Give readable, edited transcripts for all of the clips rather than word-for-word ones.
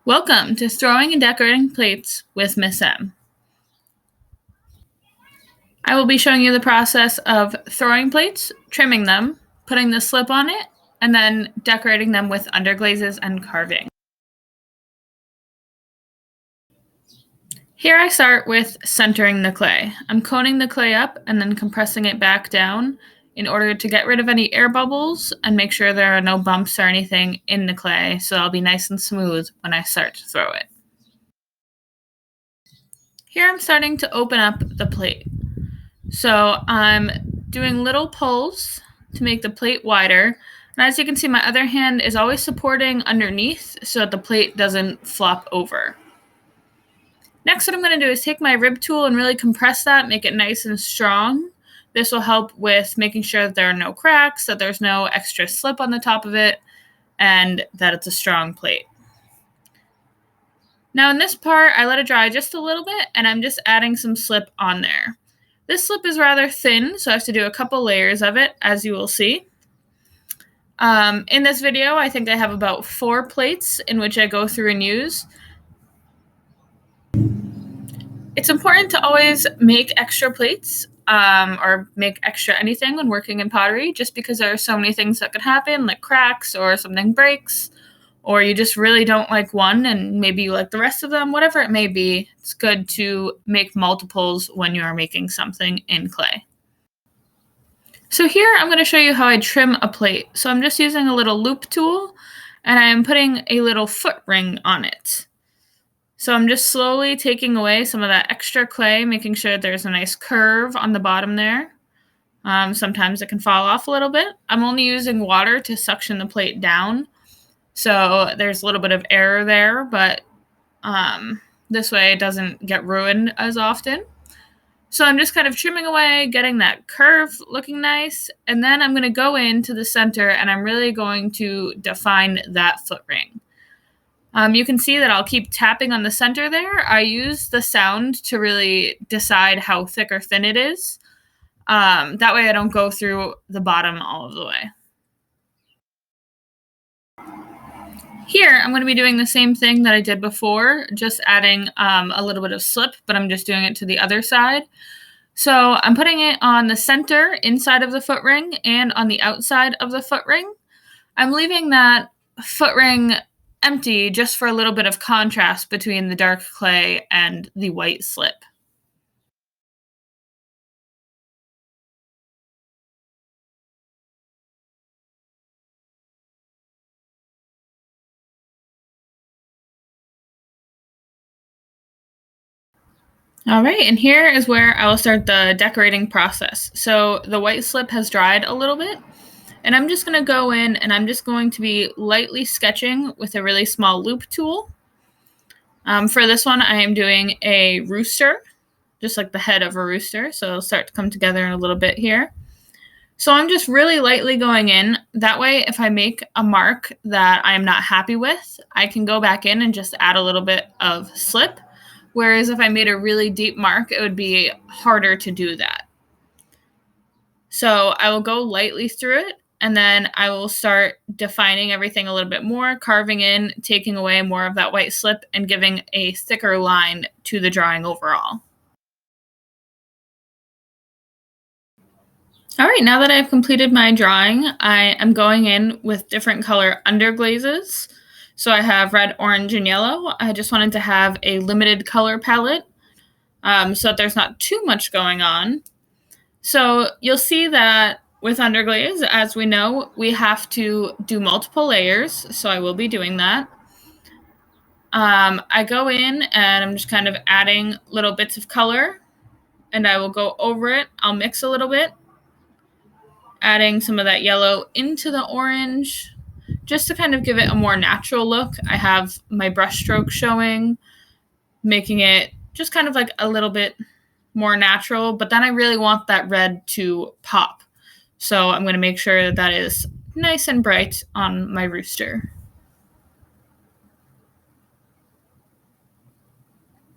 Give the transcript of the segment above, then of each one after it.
Welcome to Throwing and Decorating Plates with Miss M. I will be showing you the process of throwing plates, trimming them, putting the slip on it, and then decorating them with underglazes and carving. Here I start with centering the clay. I'm coning the clay up and then compressing it back down in order to get rid of any air bubbles and make sure there are no bumps or anything in the clay, so it'll be nice and smooth when I start to throw it. Here I'm starting to open up the plate. So I'm doing little pulls to make the plate wider. And as you can see, my other hand is always supporting underneath so that the plate doesn't flop over. Next, what I'm going to do is take my rib tool and really compress that, make it nice and strong. This will help with making sure that there are no cracks, that there's no extra slip on the top of it, and that it's a strong plate. Now in this part, I let it dry just a little bit, and I'm just adding some slip on there. This slip is rather thin, so I have to do a couple layers of it, as you will see. In this video, I think I have about 4 plates in which I go through and use. It's important to always make extra plates or make extra anything when working in pottery, just because there are so many things that could happen, like cracks or something breaks, or you just really don't like one and maybe you like the rest of them, whatever it may be. It's good to make multiples when you are making something in clay. So here I'm going to show you how I trim a plate. So I'm just using a little loop tool and I'm putting a little foot ring on it. So I'm just slowly taking away some of that extra clay, making sure there's a nice curve on the bottom there. Sometimes it can fall off a little bit. I'm only using water to suction the plate down. So there's a little bit of error there, but this way it doesn't get ruined as often. So I'm just kind of trimming away, getting that curve looking nice, and then I'm going to go into the center and I'm really going to define that foot ring. You can see that I'll keep tapping on the center there. I use the sound to really decide how thick or thin it is. That way I don't go through the bottom all of the way. Here, I'm going to be doing the same thing that I did before, just adding a little bit of slip, but I'm just doing it to the other side. So I'm putting it on the center inside of the foot ring and on the outside of the foot ring. I'm leaving that foot ring empty just for a little bit of contrast between the dark clay and the white slip. All right, and here is where I will start the decorating process. So the white slip has dried a little bit, and I'm just going to go in and I'm just going to be lightly sketching with a really small loop tool. For this one, I am doing a rooster, just like the head of a rooster, so it'll start to come together in a little bit here. So I'm just really lightly going in. That way, if I make a mark that I am not happy with, I can go back in and just add a little bit of slip. Whereas if I made a really deep mark, it would be harder to do that. So I will go lightly through it, and then I will start defining everything a little bit more, carving in, taking away more of that white slip, and giving a thicker line to the drawing overall. All right, now that I've completed my drawing, I am going in with different color underglazes. So I have red, orange, and yellow. I just wanted to have a limited color palette so that there's not too much going on. So you'll see that with underglaze, as we know, we have to do multiple layers. So I will be doing that. I go in and I'm just kind of adding little bits of color and I will go over it. I'll mix a little bit, adding some of that yellow into the orange, just to kind of give it a more natural look. I have my brush stroke showing, making it just kind of like a little bit more natural, but then I really want that red to pop. So I'm going to make sure that that is nice and bright on my rooster.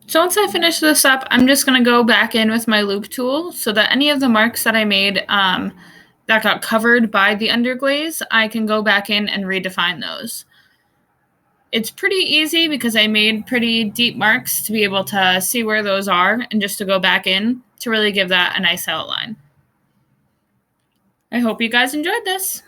So once I finish this up, I'm just going to go back in with my loop tool so that any of the marks that I made that got covered by the underglaze, I can go back in and redefine those. It's pretty easy because I made pretty deep marks to be able to see where those are and just to go back in to really give that a nice outline. I hope you guys enjoyed this.